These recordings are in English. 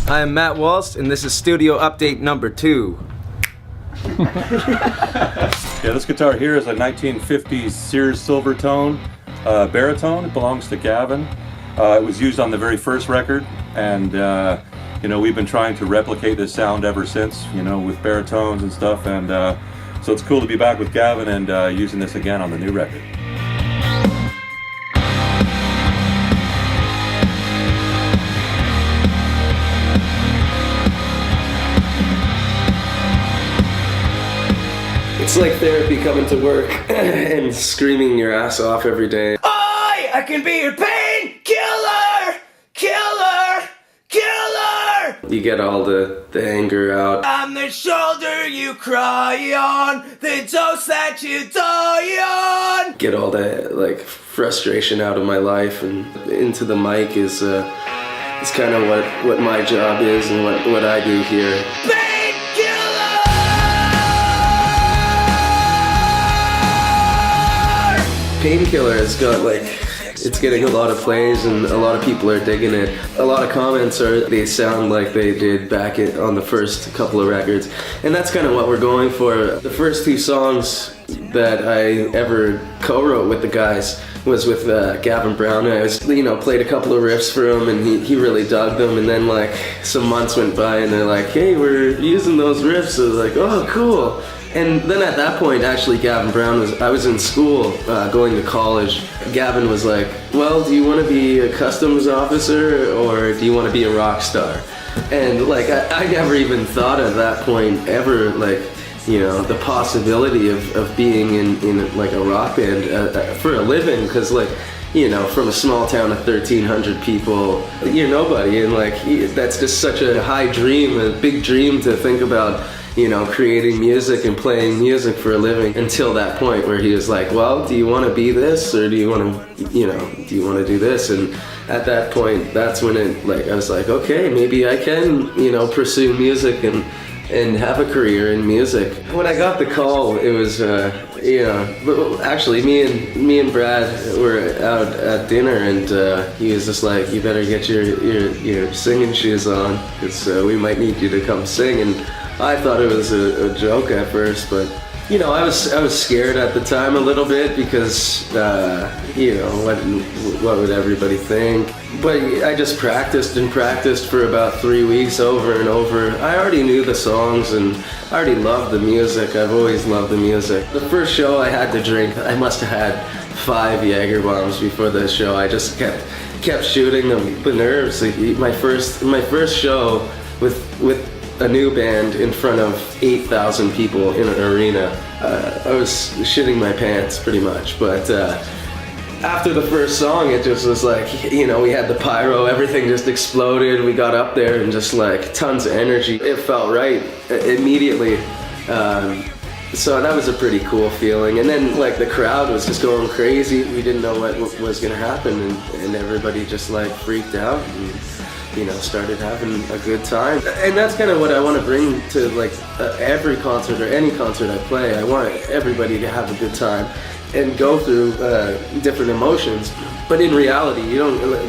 I am Matt Waltz, and this is studio update number 2. Yeah, this guitar here is a 1950s Sears Silvertone baritone. It belongs to Gavin. It was used on the very first record, and you know, we've been trying to replicate this sound ever since, you know, with baritones and stuff, and so it's cool to be back with Gavin and using this again on the new record. It's like therapy coming to work and screaming your ass off every day. I can be your painkiller, killer, killer. You get all the anger out. I'm the shoulder you cry on, the dose that you die on. Get all that like frustration out of my life, and into the mic is kind of what my job is and what I do here. Painkiller has got it's getting a lot of plays and a lot of people are digging it. A lot of comments they sound like they did back on the first couple of records, and that's kind of what we're going for. The first 2 songs that I ever co-wrote with the guys was with Gavin Brown. I played a couple of riffs for him, and he really dug them. And then like some months went by, and they're like, "Hey, we're using those riffs." I was like, "Oh, cool." And then at that point, actually, Gavin Brown I was in school, going to college. Gavin was like, "Well, do you want to be a customs officer or do you want to be a rock star?" And like, I never even thought at that point ever, like, you know, the possibility of being in like a rock band for a living, because like, you know, from a small town of 1,300 people, you're nobody, and like, that's just such a high dream, a big dream to think about, you know, creating music and playing music for a living, until that point where he was like, "Well, do you want to be this or do you want to, you know, do you want to do this?" And at that point, that's when I was like, okay, maybe I can, you know, pursue music and have a career in music. When I got the call, it was, you know, actually me and Brad were out at dinner, and he was just like, "You better get your singing shoes on, because we might need you to come sing." And I thought it was a joke at first, but you know, I was scared at the time a little bit, because you know, what would everybody think? But I just practiced for about 3 weeks over and over. I already knew the songs and I already loved the music. I've always loved the music. The first show I had to drink, I must have had 5 Jaeger bombs before the show. I just kept shooting the nerves. My first show with a new band in front of 8,000 people in an arena. I was shitting my pants pretty much, but after the first song, it just was like, you know, we had the pyro, everything just exploded. We got up there and just like tons of energy. It felt right immediately. So that was a pretty cool feeling. And then like the crowd was just going crazy. We didn't know what was gonna happen, and everybody just like freaked out and, you know, started having a good time. And that's kind of what I want to bring to like every concert or any concert I play. I want everybody to have a good time and go through different emotions. But in reality, you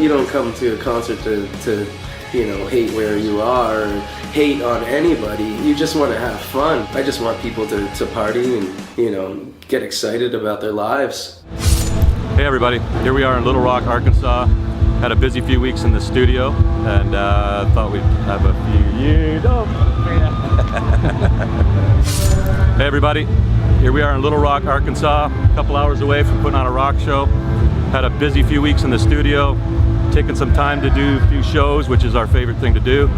don't come to a concert to you know, hate where you are or hate on anybody. You just want to have fun. I just want people to party and, you know, get excited about their lives. Hey everybody, here we are in Little Rock, Arkansas. Had a busy few weeks in the studio, and thought we'd have a few years. Hey everybody, here we are in Little Rock, Arkansas, a couple hours away from putting on a rock show. Had a busy few weeks in the studio, taking some time to do a few shows, which is our favorite thing to do.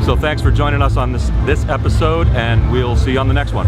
So thanks for joining us on this episode, and we'll see you on the next one.